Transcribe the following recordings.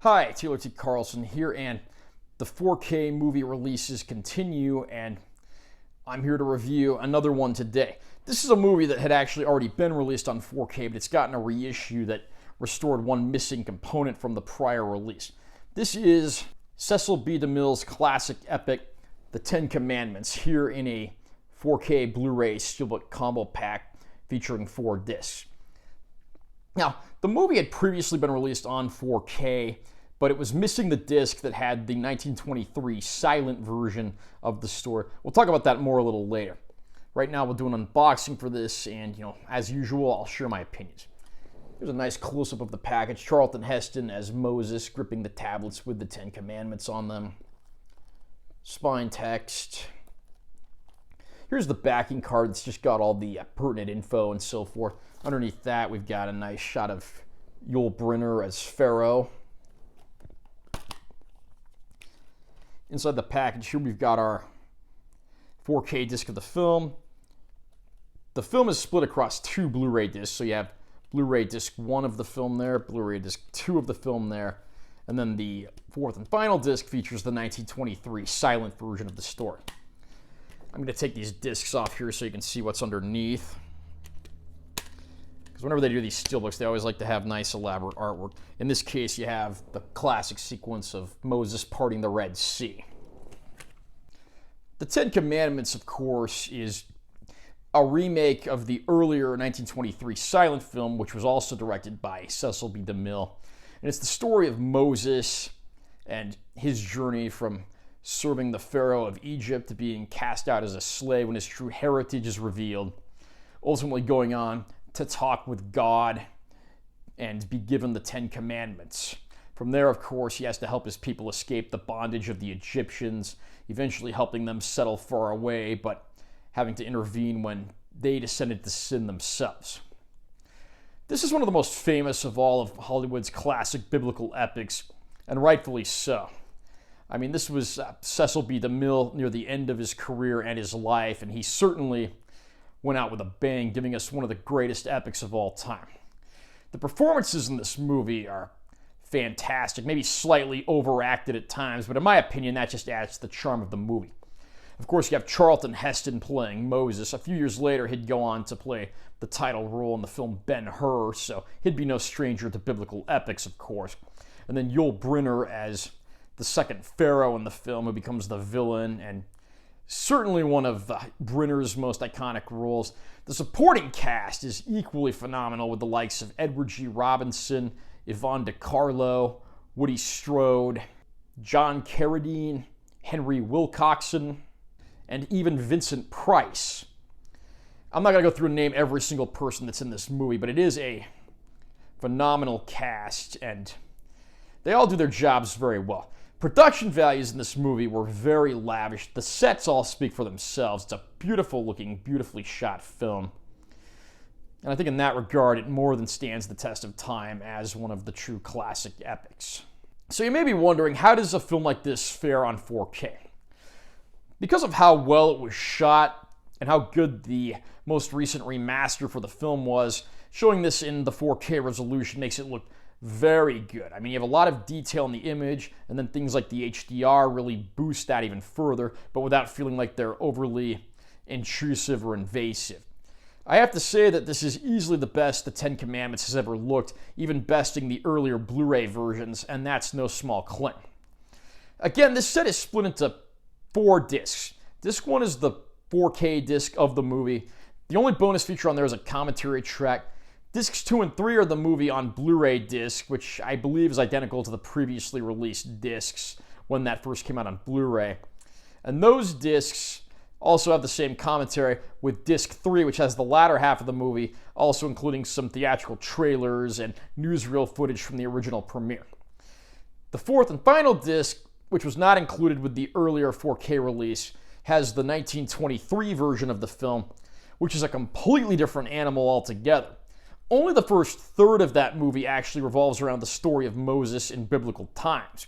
Hi, Taylor T. Carlson here, and the 4K movie releases continue, and I'm here to review another one today. This is a movie that had actually already been released on 4K, but it's gotten a reissue that restored one missing component from the prior release. This is Cecil B. DeMille's classic epic, The Ten Commandments, here in a 4K Blu-ray Steelbook combo pack featuring 4 discs. Now, the movie had previously been released on 4K, but it was missing the disc that had the 1923 silent version of the story. We'll talk about that more a little later. Right now, we'll do an unboxing for this, and as usual, I'll share my opinions. Here's a nice close-up of the package. Charlton Heston as Moses, gripping the tablets with the 10 Commandments on them. Spine text. Here's the backing card that's just got all the pertinent info and so forth. Underneath that, we've got a nice shot of Yul Brynner as Pharaoh. Inside the package here, we've got our 4K disc of the film. The film is split across 2 Blu-ray discs, so you have Blu-ray disc 1 of the film there, Blu-ray disc 2 of the film there, and then the 4th and final disc features the 1923 silent version of the story. I'm going to take these discs off here so you can see what's underneath. Because whenever they do these steelbooks, they always like to have nice elaborate artwork. In this case, you have the classic sequence of Moses parting the Red Sea. The 10 Commandments, of course, is a remake of the earlier 1923 silent film, which was also directed by Cecil B. DeMille. And it's the story of Moses and his journey from serving the Pharaoh of Egypt to being cast out as a slave when his true heritage is revealed, ultimately going on to talk with God and be given the 10 Commandments. From there, of course, he has to help his people escape the bondage of the Egyptians, eventually helping them settle far away, but having to intervene when they descended to sin themselves. This is one of the most famous of all of Hollywood's classic biblical epics, and rightfully so. I mean, this was Cecil B. DeMille near the end of his career and his life, and he certainly went out with a bang, giving us one of the greatest epics of all time. The performances in this movie are fantastic, maybe slightly overacted at times, but in my opinion, that just adds to the charm of the movie. Of course, you have Charlton Heston playing Moses. A few years later, he'd go on to play the title role in the film Ben-Hur, so he'd be no stranger to biblical epics, of course. And then Yul Brynner as the second Pharaoh in the film, who becomes the villain, and certainly one of Brynner's most iconic roles. The supporting cast is equally phenomenal, with the likes of Edward G. Robinson, Yvonne DiCarlo, Woody Strode, John Carradine, Henry Wilcoxon, and even Vincent Price. I'm not going to go through and name every single person that's in this movie, but it is a phenomenal cast, and they all do their jobs very well. Production values in this movie were very lavish. The sets all speak for themselves. It's a beautiful looking, beautifully shot film. And I think in that regard, it more than stands the test of time as one of the true classic epics. So you may be wondering, how does a film like this fare on 4K? Because of how well it was shot and how good the most recent remaster for the film was, showing this in the 4K resolution makes it look very good. I mean, you have a lot of detail in the image, and then things like the HDR really boost that even further, but without feeling like they're overly intrusive or invasive. I have to say that this is easily the best the 10 Commandments has ever looked, even besting the earlier Blu-ray versions, and that's no small claim. Again, this set is split into 4 discs. Disc 1 is the 4K disc of the movie. The only bonus feature on there is a commentary track. Discs 2 and 3 are the movie on Blu-ray disc, which I believe is identical to the previously released discs when that first came out on Blu-ray. And those discs also have the same commentary, with disc 3, which has the latter half of the movie, also including some theatrical trailers and newsreel footage from the original premiere. The 4th and final disc, which was not included with the earlier 4K release, has the 1923 version of the film, which is a completely different animal altogether. Only the first third of that movie actually revolves around the story of Moses in biblical times.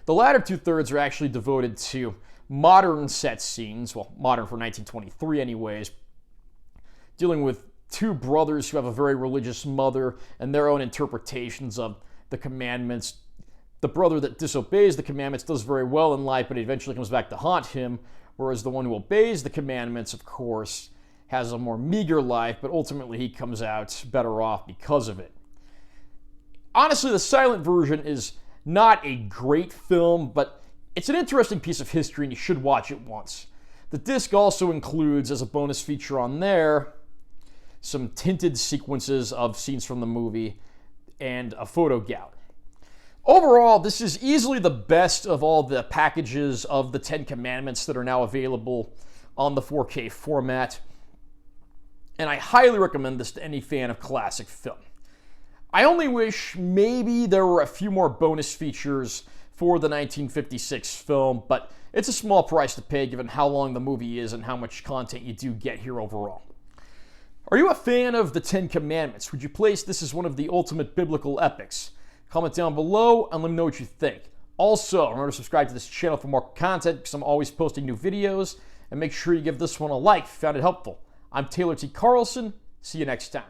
The latter 2/3 are actually devoted to modern set scenes, well, modern for 1923 anyways, dealing with 2 brothers who have a very religious mother and their own interpretations of the commandments The brother that disobeys the commandments does very well in life, but it eventually comes back to haunt him, whereas the one who obeys the commandments, of course, has a more meager life, but ultimately he comes out better off because of it. Honestly, the silent version is not a great film, but it's an interesting piece of history and you should watch it once. The disc also includes, as a bonus feature on there, some tinted sequences of scenes from the movie and a photo gout. Overall, this is easily the best of all the packages of the Ten Commandments that are now available on the 4K format, and I highly recommend this to any fan of classic film. I only wish maybe there were a few more bonus features for the 1956 film, but it's a small price to pay given how long the movie is and how much content you do get here overall. Are you a fan of the Ten Commandments? Would you place this as one of the ultimate biblical epics? Comment down below and let me know what you think. Also, remember to subscribe to this channel for more content because I'm always posting new videos, and make sure you give this one a like if you found it helpful. I'm Taylor T. Carlson. See you next time.